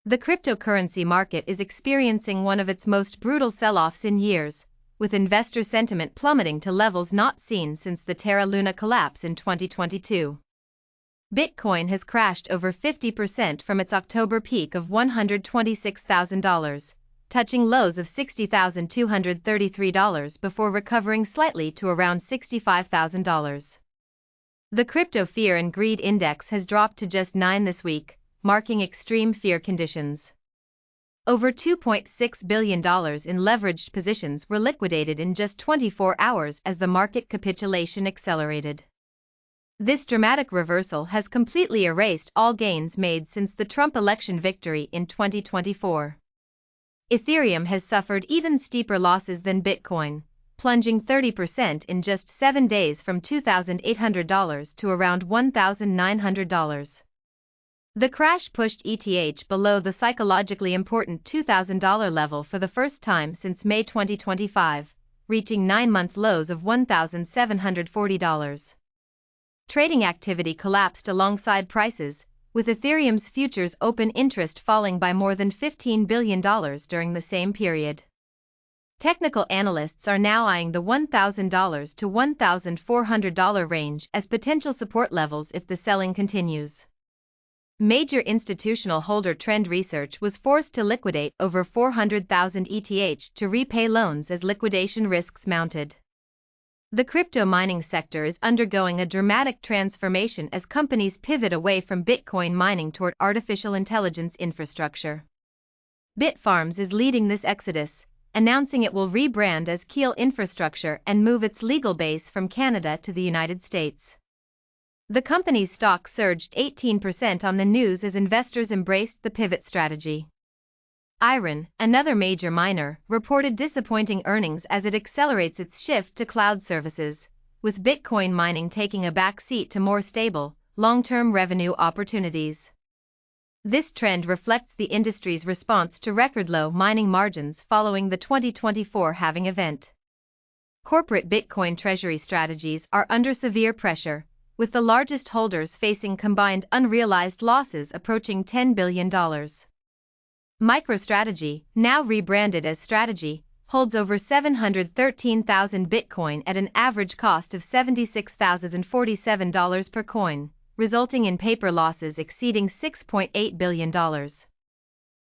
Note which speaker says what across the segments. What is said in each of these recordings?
Speaker 1: The cryptocurrency market is experiencing one of its most brutal sell-offs in years, with investor sentiment plummeting to levels not seen since the Terra Luna collapse in 2022. Bitcoin has crashed over 50% from its October peak of $126,000, touching lows of $60,233 before recovering slightly to around $65,000. The Crypto Fear and Greed Index has dropped to just 9 this week, marking extreme fear conditions. Over $2.6 billion in leveraged positions were liquidated in just 24 hours as the market capitulation accelerated. This dramatic reversal has completely erased all gains made since the Trump election victory in 2024. Ethereum has suffered even steeper losses than Bitcoin, plunging 30% in just 7 days from $2,800 to around $1,900. The crash pushed ETH below the psychologically important $2,000 level for the first time since May 2025, reaching 9-month lows of $1,740. Trading activity collapsed alongside prices, with Ethereum's futures open interest falling by more than $15 billion during the same period. Technical analysts are now eyeing the $1,000 to $1,400 range as potential support levels if the selling continues. Major institutional holder Trend Research was forced to liquidate over 400,000 ETH to repay loans as liquidation risks mounted. The crypto mining sector is undergoing a dramatic transformation as companies pivot away from Bitcoin mining toward artificial intelligence infrastructure. Bitfarms is leading this exodus, announcing it will rebrand as Keel Infrastructure and move its legal base from Canada to the United States. The company's stock surged 18% on the news as investors embraced the pivot strategy. Iron, another major miner, reported disappointing earnings as it accelerates its shift to cloud services, with Bitcoin mining taking a back seat to more stable, long-term revenue opportunities. This trend reflects the industry's response to record-low mining margins following the 2024 halving event. Corporate Bitcoin treasury strategies are under severe pressure, with the largest holders facing combined unrealized losses approaching $10 billion. MicroStrategy, now rebranded as Strategy, holds over 713,000 Bitcoin at an average cost of $76,047 per coin, resulting in paper losses exceeding $6.8 billion.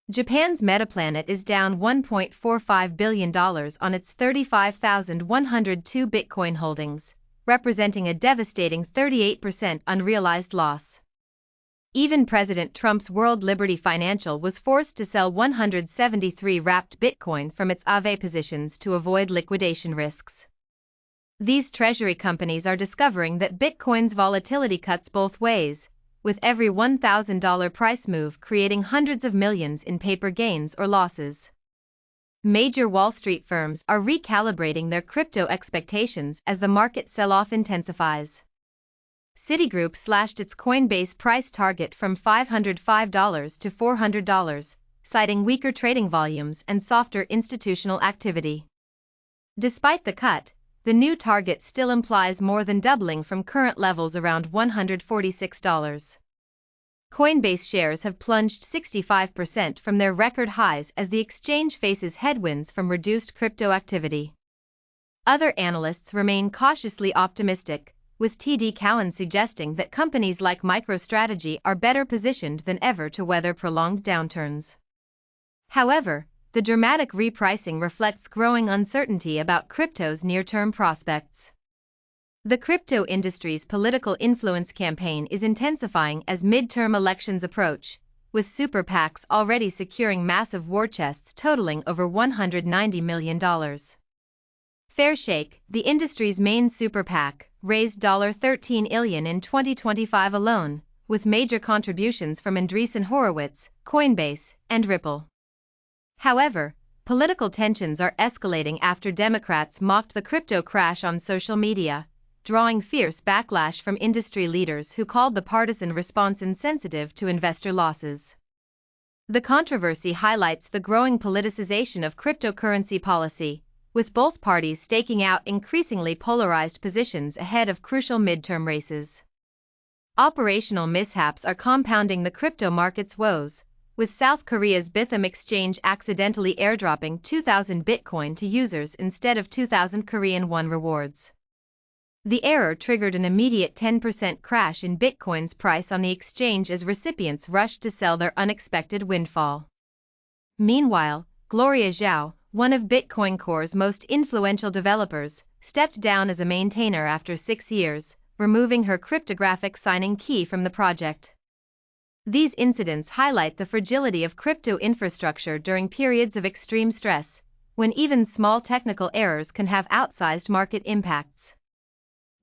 Speaker 1: Japan's Metaplanet is down $1.45 billion on its 35,102 Bitcoin holdings, representing a devastating 38% unrealized loss. Even President Trump's World Liberty Financial was forced to sell 173 wrapped Bitcoin from its Aave positions to avoid liquidation risks. These treasury companies are discovering that Bitcoin's volatility cuts both ways, with every $1,000 price move creating hundreds of millions in paper gains or losses. Major Wall Street firms are recalibrating their crypto expectations as the market sell-off intensifies. Citigroup slashed its Coinbase price target from $505 to $400, citing weaker trading volumes and softer institutional activity. Despite the cut, the new target still implies more than doubling from current levels around $146. Coinbase shares have plunged 65% from their record highs as the exchange faces headwinds from reduced crypto activity. Other analysts remain cautiously optimistic, with TD Cowen suggesting that companies like MicroStrategy are better positioned than ever to weather prolonged downturns. However, the dramatic repricing reflects growing uncertainty about crypto's near-term prospects. The crypto industry's political influence campaign is intensifying as midterm elections approach, with super PACs already securing massive war chests totaling over $190 million. Fairshake, the industry's main super PAC, raised $13 billion in 2025 alone, with major contributions from Andreessen Horowitz, Coinbase, and Ripple. However, political tensions are escalating after Democrats mocked the crypto crash on social media, drawing fierce backlash from industry leaders who called the partisan response insensitive to investor losses. The controversy highlights the growing politicization of cryptocurrency policy, with both parties staking out increasingly polarized positions ahead of crucial midterm races. Operational mishaps are compounding the crypto market's woes, with South Korea's BeInCrypto exchange accidentally airdropping 2,000 Bitcoin to users instead of 2,000 Korean won rewards. The error triggered an immediate 10% crash in Bitcoin's price on the exchange as recipients rushed to sell their unexpected windfall. Meanwhile, Gloria Zhao, one of Bitcoin Core's most influential developers, stepped down as a maintainer after 6 years, removing her cryptographic signing key from the project. These incidents highlight the fragility of crypto infrastructure during periods of extreme stress, when even small technical errors can have outsized market impacts.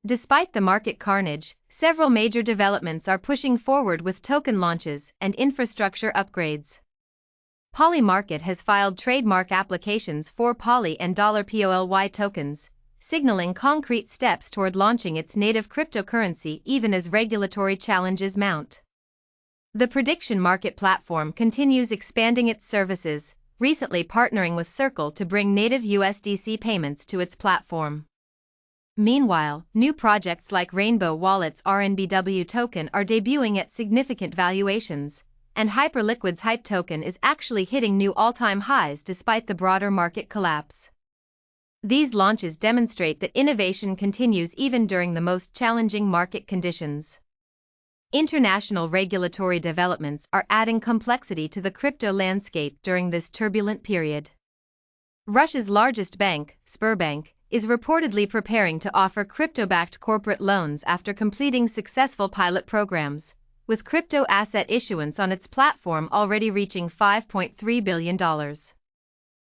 Speaker 1: Despite the market carnage, several major developments are pushing forward with token launches and infrastructure upgrades. Poly Market has filed trademark applications for Poly and $POLY tokens, signaling concrete steps toward launching its native cryptocurrency even as regulatory challenges mount. The prediction market platform continues expanding its services, recently partnering with Circle to bring native USDC payments to its platform. Meanwhile, new projects like Rainbow Wallet's RNBW token are debuting at significant valuations, and Hyperliquid's Hype token is actually hitting new all-time highs despite the broader market collapse. These launches demonstrate that innovation continues even during the most challenging market conditions. International regulatory developments are adding complexity to the crypto landscape during this turbulent period. Russia's largest bank, Sberbank, is reportedly preparing to offer crypto-backed corporate loans after completing successful pilot programs, with crypto asset issuance on its platform already reaching $5.3 billion.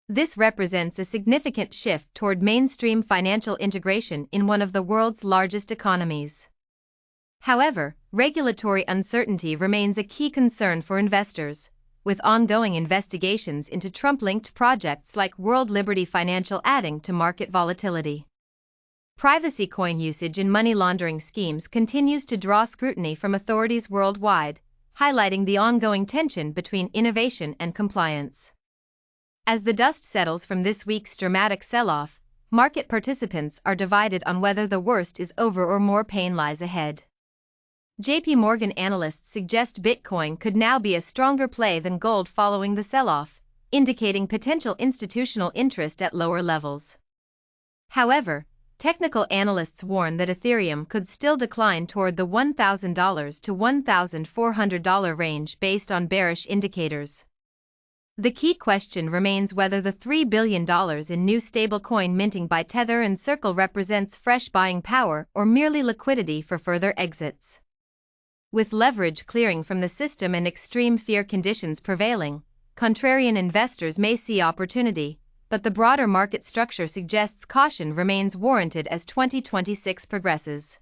Speaker 1: This represents a significant shift toward mainstream financial integration in one of the world's largest economies. However, regulatory uncertainty remains a key concern for investors, with ongoing investigations into Trump-linked projects like World Liberty Financial adding to market volatility. Privacy coin usage in money laundering schemes continues to draw scrutiny from authorities worldwide, highlighting the ongoing tension between innovation and compliance. As the dust settles from this week's dramatic sell-off, market participants are divided on whether the worst is over or more pain lies ahead. JP Morgan analysts suggest Bitcoin could now be a stronger play than gold following the sell-off, indicating potential institutional interest at lower levels. However, technical analysts warn that Ethereum could still decline toward the $1,000 to $1,400 range based on bearish indicators. The key question remains whether the $3 billion in new stablecoin minting by Tether and Circle represents fresh buying power or merely liquidity for further exits. With leverage clearing from the system and extreme fear conditions prevailing, contrarian investors may see opportunity, but the broader market structure suggests caution remains warranted as 2026 progresses.